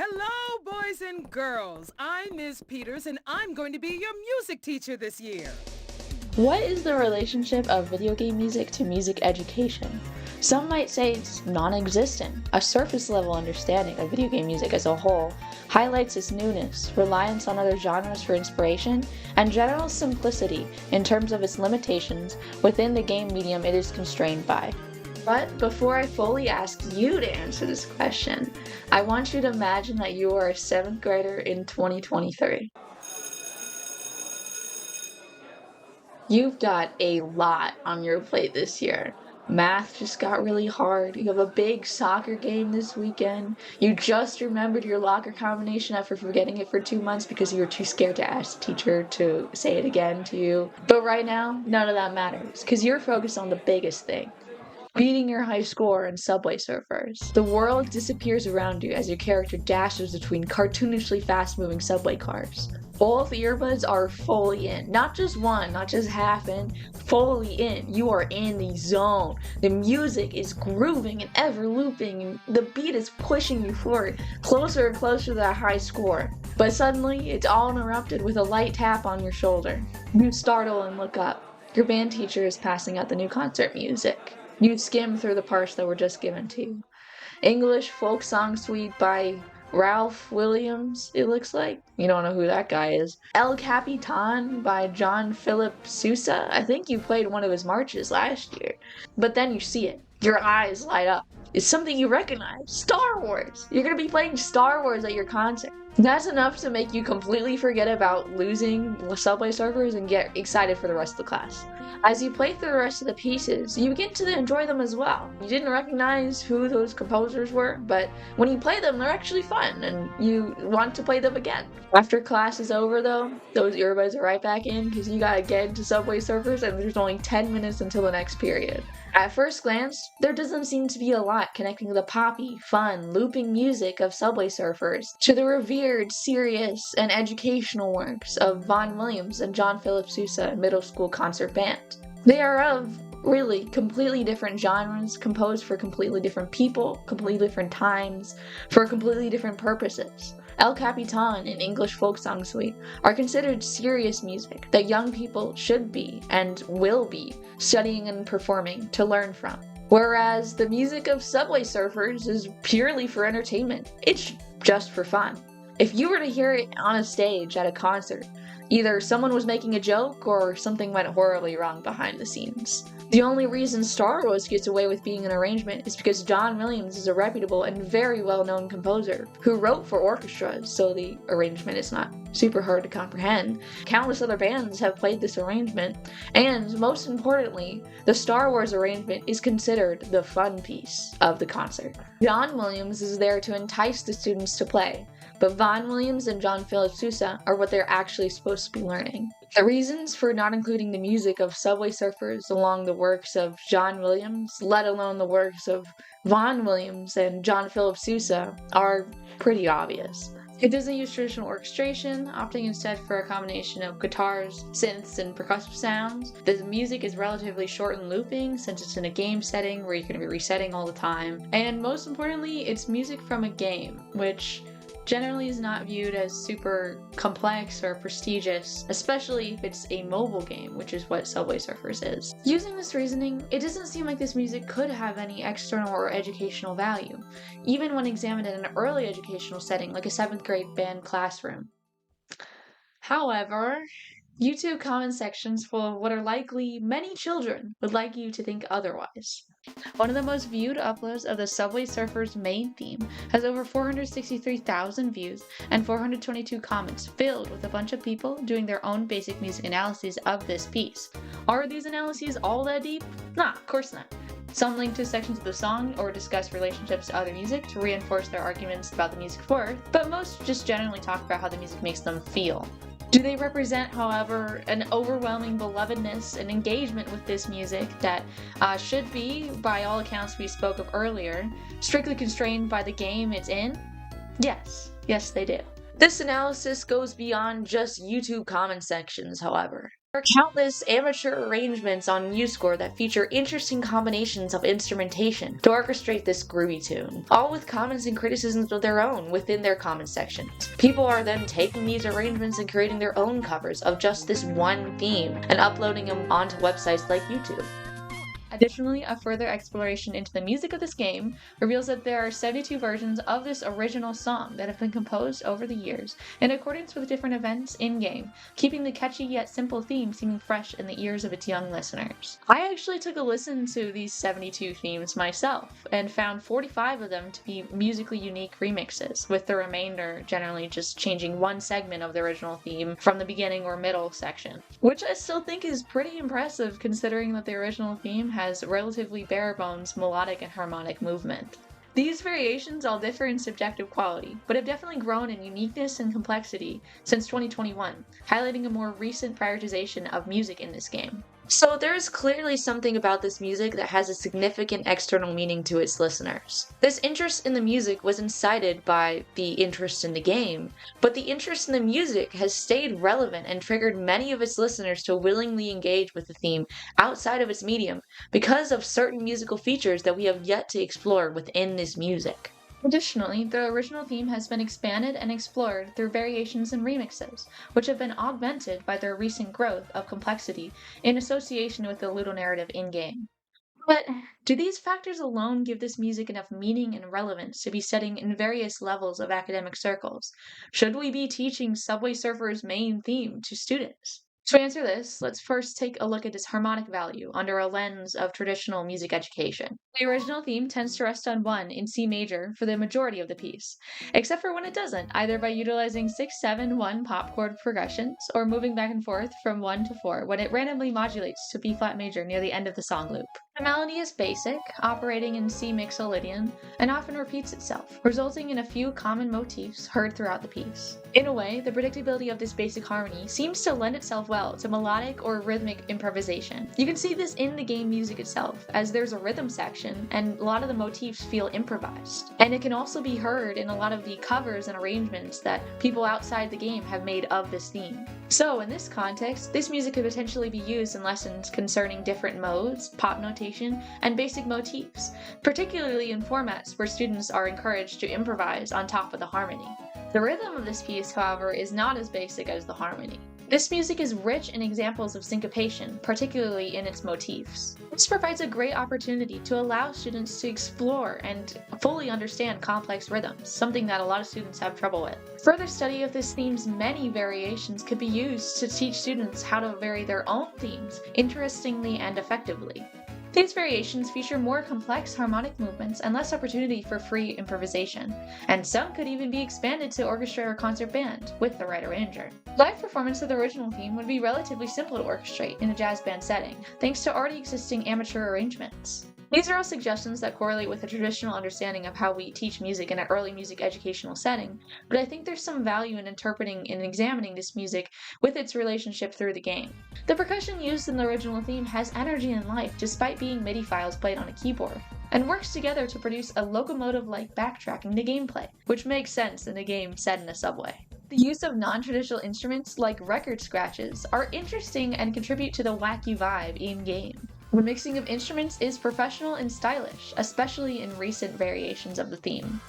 Hello, boys and girls. I'm Ms. Peters, and I'm going to be your music teacher this year. What is the relationship of video game music to music education? Some might say it's non-existent. A surface-level understanding of video game music as a whole highlights its newness, reliance on other genres for inspiration, and general simplicity in terms of its limitations within the game medium it is constrained by. But before I fully ask you to answer this question, I want you to imagine that you are a 7th grader in 2023. You've got a lot on your plate this year. Math just got really hard. You have a big soccer game this weekend. You just remembered your locker combination after forgetting it for 2 months because you were too scared to ask the teacher to say it again to you. But right now, none of that matters because you're focused on the biggest thing: beating your high score in Subway Surfers. The world disappears around you as your character dashes between cartoonishly fast-moving subway cars. Both earbuds are fully in. Not just one, not just half in, fully in. You are in the zone. The music is grooving and ever looping, and the beat is pushing you forward, closer and closer to that high score. But suddenly, it's all interrupted with a light tap on your shoulder. You startle and look up. Your band teacher is passing out the new concert music. You skim through the parts that were just given to you. English folk song suite by Ralph Williams, it looks like. You don't know who that guy is. El Capitan by John Philip Sousa. I think you played one of his marches last year. But then you see it. Your eyes light up. It's something you recognize. Star Wars! You're gonna be playing Star Wars at your concert. That's enough to make you completely forget about losing Subway Surfers and get excited for the rest of the class. As you play through the rest of the pieces, you begin to enjoy them as well. You didn't recognize who those composers were, but when you play them, they're actually fun, and you want to play them again. After class is over, though, those earbuds are right back in because you gotta get into Subway Surfers, and there's only 10 minutes until the next period. At first glance, there doesn't seem to be a lot connecting the poppy, fun, looping music of Subway Surfers to the revered, serious, and educational works of Vaughan Williams and John Philip Sousa Middle School Concert Band. They are of really completely different genres, composed for completely different people, completely different times, for completely different purposes. El Capitan and English Folk Song Suite are considered serious music that young people should be and will be studying and performing to learn from. Whereas the music of Subway Surfers is purely for entertainment. It's just for fun. If you were to hear it on a stage at a concert, either someone was making a joke or something went horribly wrong behind the scenes. The only reason Star Wars gets away with being an arrangement is because John Williams is a reputable and very well-known composer who wrote for orchestras, so the arrangement is not super hard to comprehend. Countless other bands have played this arrangement, and most importantly, the Star Wars arrangement is considered the fun piece of the concert. John Williams is there to entice the students to play, but Vaughan Williams and John Philip Sousa are what they're actually supposed to be learning. The reasons for not including the music of Subway Surfers along the works of John Williams, let alone the works of Vaughan Williams and John Philip Sousa, are pretty obvious. It doesn't use traditional orchestration, opting instead for a combination of guitars, synths, and percussive sounds. The music is relatively short and looping since it's in a game setting where you're going to be resetting all the time. And most importantly, it's music from a game, which generally is not viewed as super complex or prestigious, especially if it's a mobile game, which is what Subway Surfers is. Using this reasoning, it doesn't seem like this music could have any external or educational value, even when examined in an early educational setting like a 7th grade band classroom. However, YouTube comment sections full of what are likely many children would like you to think otherwise. One of the most viewed uploads of the Subway Surfers main theme has over 463,000 views and 422 comments filled with a bunch of people doing their own basic music analyses of this piece. Are these analyses all that deep? Nah, of course not. Some link to sections of the song or discuss relationships to other music to reinforce their arguments about the music's worth, but most just generally talk about how the music makes them feel. Do they represent, however, an overwhelming belovedness and engagement with this music that should be, by all accounts we spoke of earlier, strictly constrained by the game it's in? Yes, they do. This analysis goes beyond just YouTube comment sections, however. There are countless amateur arrangements on MuseScore that feature interesting combinations of instrumentation to orchestrate this groovy tune, all with comments and criticisms of their own within their comment sections. People are then taking these arrangements and creating their own covers of just this one theme and uploading them onto websites like YouTube. Additionally, a further exploration into the music of this game reveals that there are 72 versions of this original song that have been composed over the years in accordance with different events in-game, keeping the catchy yet simple theme seeming fresh in the ears of its young listeners. I actually took a listen to these 72 themes myself and found 45 of them to be musically unique remixes, with the remainder generally just changing one segment of the original theme from the beginning or middle section, which I still think is pretty impressive considering that the original theme has relatively bare-bones melodic and harmonic movement. These variations all differ in subjective quality, but have definitely grown in uniqueness and complexity since 2021, highlighting a more recent prioritization of music in this game. So there is clearly something about this music that has a significant external meaning to its listeners. This interest in the music was incited by the interest in the game, but the interest in the music has stayed relevant and triggered many of its listeners to willingly engage with the theme outside of its medium because of certain musical features that we have yet to explore within this music. Additionally, the original theme has been expanded and explored through variations and remixes, which have been augmented by their recent growth of complexity in association with the ludonarrative in-game. But do these factors alone give this music enough meaning and relevance to be studying in various levels of academic circles? Should we be teaching Subway Surfer's main theme to students? To answer this, let's first take a look at its harmonic value under a lens of traditional music education. The original theme tends to rest on 1 in C major for the majority of the piece, except for when it doesn't, either by utilizing 6-7-1 pop chord progressions or moving back and forth from 1 to 4 when it randomly modulates to B flat major near the end of the song loop. The melody is basic, operating in C mixolydian, and often repeats itself, resulting in a few common motifs heard throughout the piece. In a way, the predictability of this basic harmony seems to lend itself well to melodic or rhythmic improvisation. You can see this in the game music itself, as there's a rhythm section and a lot of the motifs feel improvised. And it can also be heard in a lot of the covers and arrangements that people outside the game have made of this theme. So in this context, this music could potentially be used in lessons concerning different modes, pop notation, and basic motifs, particularly in formats where students are encouraged to improvise on top of the harmony. The rhythm of this piece, however, is not as basic as the harmony. This music is rich in examples of syncopation, particularly in its motifs. This provides a great opportunity to allow students to explore and fully understand complex rhythms, something that a lot of students have trouble with. Further study of this theme's many variations could be used to teach students how to vary their own themes interestingly and effectively. These variations feature more complex harmonic movements and less opportunity for free improvisation, and some could even be expanded to orchestra or concert band with the right arranger. Live performance of the original theme would be relatively simple to orchestrate in a jazz band setting, thanks to already existing amateur arrangements. These are all suggestions that correlate with a traditional understanding of how we teach music in an early music educational setting, but I think there's some value in interpreting and examining this music with its relationship through the game. The percussion used in the original theme has energy and life despite being MIDI files played on a keyboard, and works together to produce a locomotive-like backtracking to gameplay, which makes sense in a game set in a subway. The use of non-traditional instruments like record scratches are interesting and contribute to the wacky vibe in-game. The mixing of instruments is professional and stylish, especially in recent variations of the theme.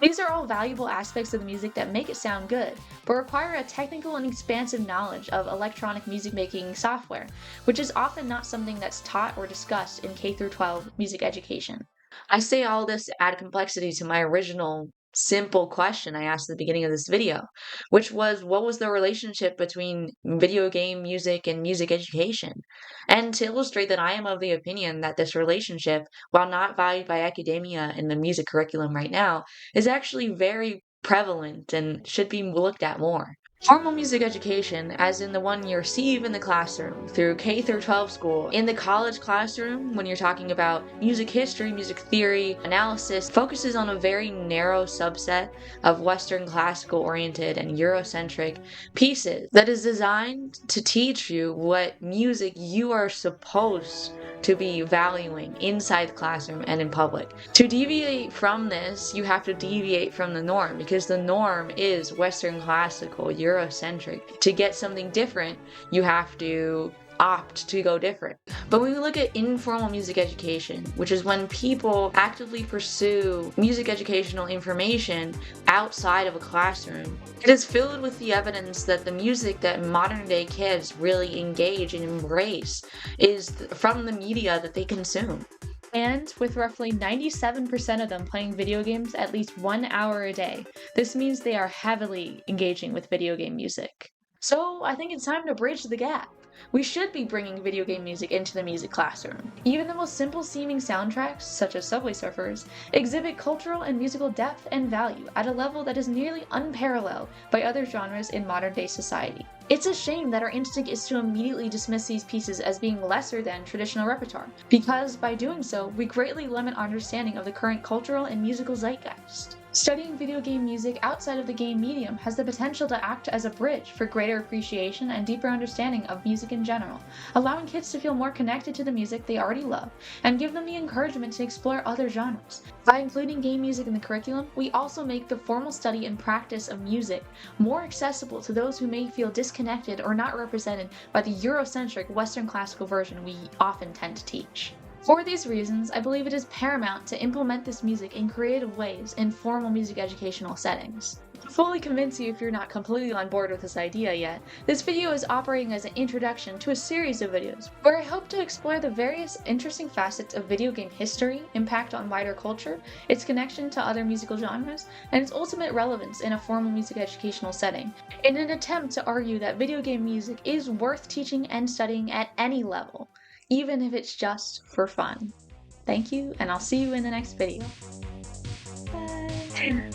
These are all valuable aspects of the music that make it sound good, but require a technical and expansive knowledge of electronic music making software, which is often not something that's taught or discussed in K-12 music education. I say all this to add complexity to my original simple question I asked at the beginning of this video, which was what was the relationship between video game music and music education? And to illustrate that I am of the opinion that this relationship, while not valued by academia in the music curriculum right now, is actually very prevalent and should be looked at more. Formal music education, as in the one you receive in the classroom through K through 12 school, in the college classroom, when you're talking about music history, music theory, analysis, focuses on a very narrow subset of Western classical oriented and Eurocentric pieces that is designed to teach you what music you are supposed to be valuing inside the classroom and in public. To deviate from this, you have to deviate from the norm, because the norm is Western classical, Eurocentric. To get something different, you have to opt to go different. But when we look at informal music education, which is when people actively pursue music educational information outside of a classroom, it is filled with the evidence that the music that modern day kids really engage and embrace is from the media that they consume. And with roughly 97% of them playing video games at least 1 hour a day, this means they are heavily engaging with video game music. So I think it's time to bridge the gap. We should be bringing video game music into the music classroom. Even the most simple seeming soundtracks, such as Subway Surfers, exhibit cultural and musical depth and value at a level that is nearly unparalleled by other genres in modern day society. It's a shame that our instinct is to immediately dismiss these pieces as being lesser than traditional repertoire, because by doing so, we greatly limit our understanding of the current cultural and musical zeitgeist. Studying video game music outside of the game medium has the potential to act as a bridge for greater appreciation and deeper understanding of music in general, allowing kids to feel more connected to the music they already love, and give them the encouragement to explore other genres. By including game music in the curriculum, we also make the formal study and practice of music more accessible to those who may feel disconnected or not represented by the Eurocentric Western classical version we often tend to teach. For these reasons, I believe it is paramount to implement this music in creative ways in formal music educational settings. To fully convince you if you're not completely on board with this idea yet, this video is operating as an introduction to a series of videos where I hope to explore the various interesting facets of video game history, impact on wider culture, its connection to other musical genres, and its ultimate relevance in a formal music educational setting, in an attempt to argue that video game music is worth teaching and studying at any level, even if it's just for fun. Thank you, and I'll see you in the next video. Bye!